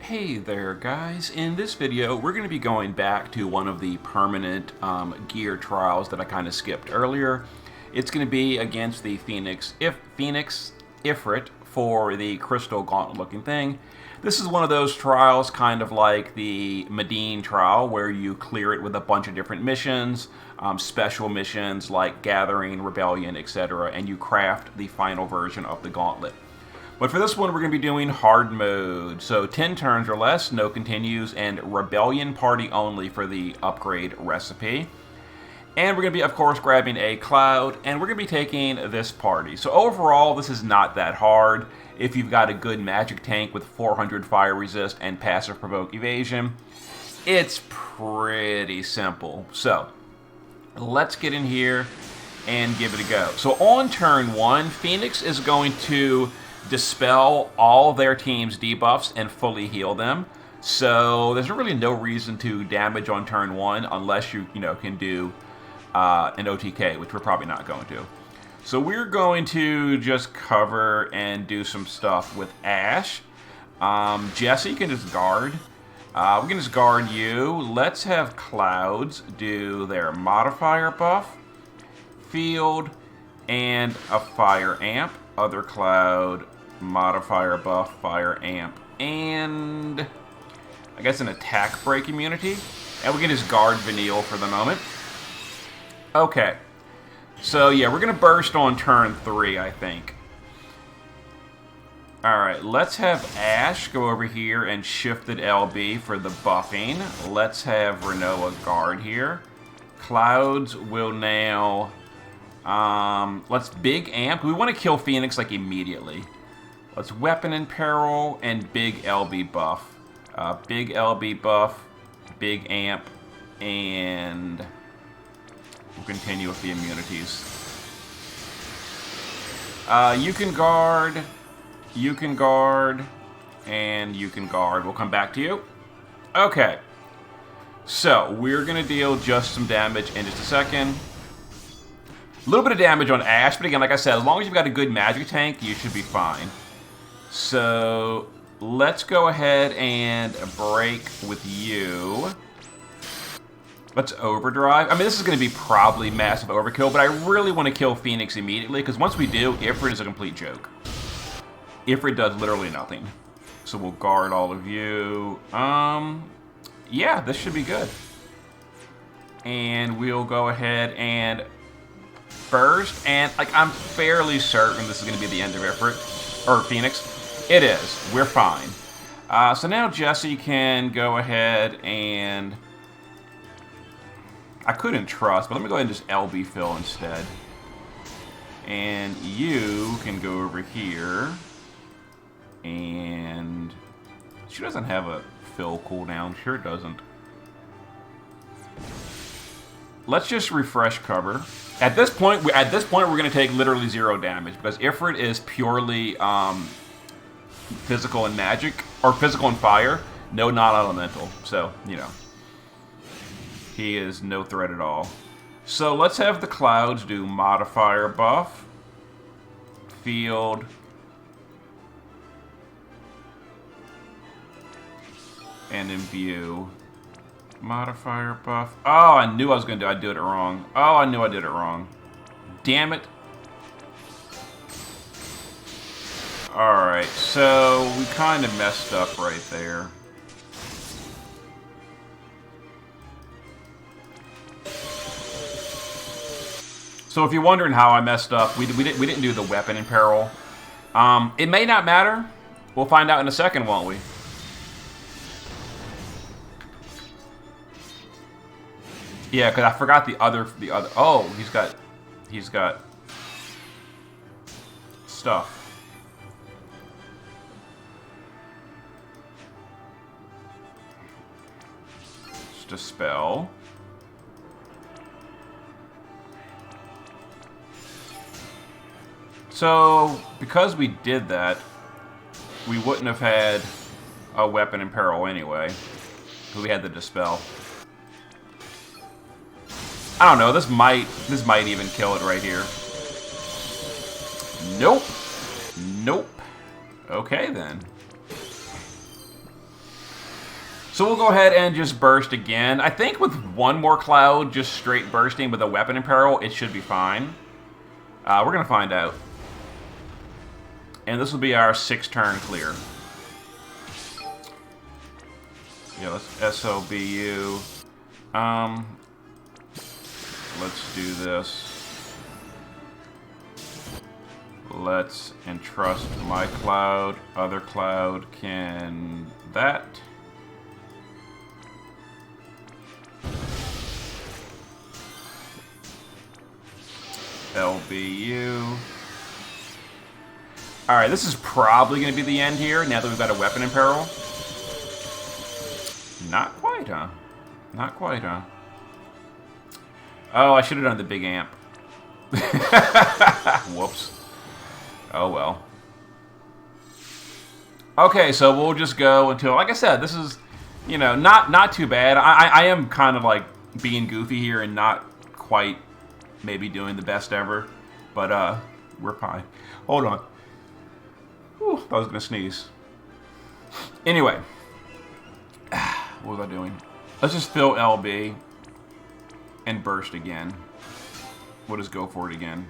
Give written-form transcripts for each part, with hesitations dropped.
Hey there guys, in this video we're going to be going back to one of the permanent gear trials that I kind of skipped earlier. It's going to be against the Phoenix Ifrit for the crystal gauntlet looking thing. This is one of those trials kind of like the Medine trial where you clear it with a bunch of different missions, special missions like Gathering, Rebellion, etc. and you craft the final version of the gauntlet. But for this one, we're going to be doing hard mode. So 10 turns or less, no continues, and Rebellion party only for the upgrade recipe. And we're going to be, of course, grabbing a cloud, and we're going to be taking this party. So overall, this is not that hard. If you've got a good magic tank with 400 fire resist and passive provoke evasion, it's pretty simple. So let's get in here and give it a go. So on turn 1, Phoenix is going to dispel all their team's debuffs and fully heal them. So there's really no reason to damage on turn 1 unless you can do an OTK, which we're probably not going to. So we're going to just cover and do some stuff with Ash. Jesse can just guard. We can just guard you. Let's have Clouds do their modifier buff, field, and a fire amp. Other Cloud, modifier buff, fire amp, and I guess an attack break immunity. And we can just guard Vanille for the moment. Okay. So yeah, we're going to burst on turn 3, I think. Alright, let's have Ash go over here and shifted LB for the buffing. Let's have Renoa guard here. Clouds will now... let's big amp. We want to kill Phoenix like immediately. Let's weapon in peril and big LB buff. Big LB buff, big amp, and we'll continue with the immunities. You can guard, and you can guard. We'll come back to you. Okay. So, we're going to deal just some damage in just a second. A little bit of damage on Ash, but again, like I said, as long as you've got a good magic tank, you should be fine. So, let's go ahead and break with you. Let's overdrive. I mean, this is going to be probably massive overkill, but I really want to kill Phoenix immediately, because once we do, Ifrit is a complete joke. Ifrit does literally nothing. So we'll guard all of you. Yeah, this should be good. And we'll go ahead and burst, and like I'm fairly certain this is going to be the end of Ifrit, or Phoenix. It is. We're fine. So now Jesse can go ahead and... I couldn't trust, but let me go ahead and just LB fill instead. And you can go over here. And... she doesn't have a fill cooldown. Sure doesn't. Let's just refresh cover. At this point, we're going to take literally 0 damage because Ifrit is purely physical and magic, or physical and fire, no non-elemental. So, he is no threat at all. So let's have the Clouds do modifier buff, field, and imbue. Modifier buff. Oh, I knew I was going to do it wrong. Oh, I knew I did it wrong. Damn it. Alright, so we kind of messed up right there. So if you're wondering how I messed up, we didn't do the weapon in peril. It may not matter. We'll find out in a second, won't we? Yeah, because I forgot the other. Oh, he's got stuff. Just a spell. So because we did that, we wouldn't have had a weapon in peril anyway. Because we had the dispel. I don't know, this might even kill it right here. Nope. Nope. Okay then. So we'll go ahead and just burst again. I think with one more cloud, just straight bursting with a weapon in peril, it should be fine. We're going to find out. And this will be our 6th turn clear. Yeah, let's SOBU. Let's do this. Let's entrust my cloud. Other cloud can that. LBU. Alright, this is probably going to be the end here, now that we've got a weapon in peril. Not quite, huh? Not quite, huh? Oh, I should have done the big amp. Whoops. Oh, well. Okay, so we'll just go until, like I said, this is, you know, not too bad. I am kind of, like, being goofy here and not quite maybe doing the best ever. But, we're fine. Hold on. Whew, thought I was going to sneeze. Anyway. What was I doing? Let's just fill LB and burst again. We'll just go for it again.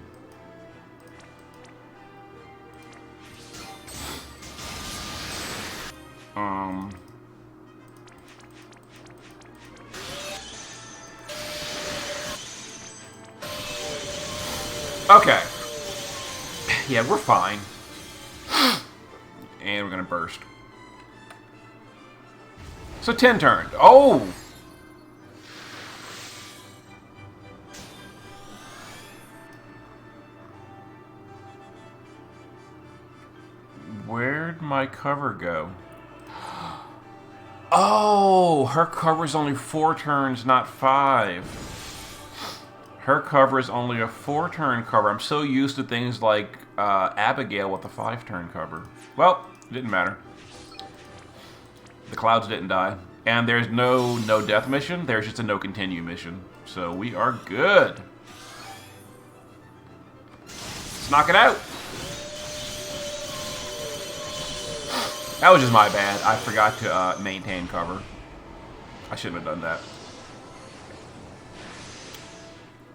Okay. Yeah, we're fine. And we're gonna burst. So 10 turns. Oh! Where'd my cover go? Oh! Her cover's only 4 turns, not 5. Her cover is only a 4-turn cover. I'm so used to things like Abigail with a 5-turn cover. Well, it didn't matter. The clouds didn't die. And there's no death mission. There's just a no continue mission. So we are good. Let's knock it out. That was just my bad. I forgot to maintain cover. I shouldn't have done that.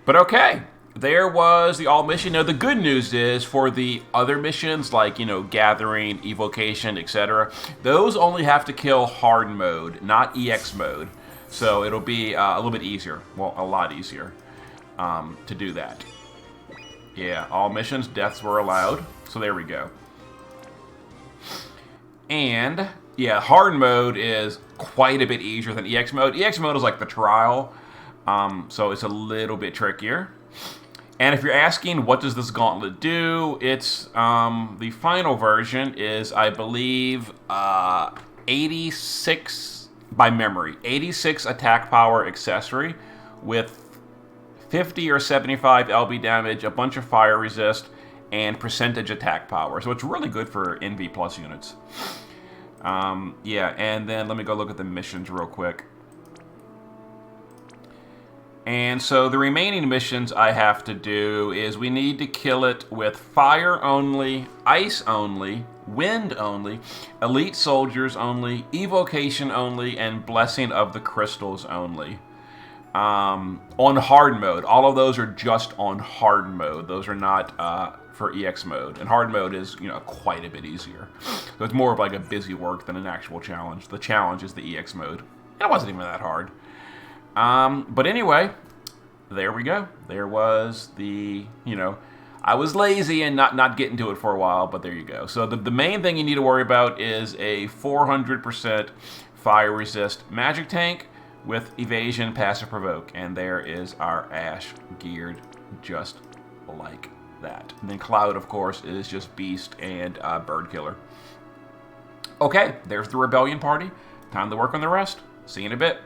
But okay, there was the all mission. Now the good news is for the other missions like, you know, gathering, evocation, etc. Those only have to kill hard mode, not EX mode. So it'll be a little bit easier. Well, a lot easier to do that. Yeah, all missions, deaths were allowed. So there we go. And yeah, hard mode is quite a bit easier than EX mode. EX mode is like the trial. So it's a little bit trickier. And if you're asking, what does this gauntlet do? It's, the final version is, I believe, 86, by memory, 86 attack power accessory with 50 or 75 LB damage, a bunch of fire resist, and percentage attack power. So it's really good for NV plus units. Yeah, and then let me go look at the missions real quick. And so the remaining missions I have to do is we need to kill it with fire only, ice only, wind only, elite soldiers only, evocation only, and blessing of the crystals only. On hard mode. All of those are just on hard mode. Those are not for EX mode. And hard mode is, you know, quite a bit easier. So it's more of like a busy work than an actual challenge. The challenge is the EX mode. It wasn't even that hard. But anyway, there we go. There was the, you know, I was lazy and not getting to it for a while, but there you go. So the main thing you need to worry about is a 400% fire resist magic tank with evasion, passive provoke. And there is our Ash geared just like that. And then Cloud, of course, is just beast and bird killer. Okay, there's the rebellion party. Time to work on the rest. See you in a bit.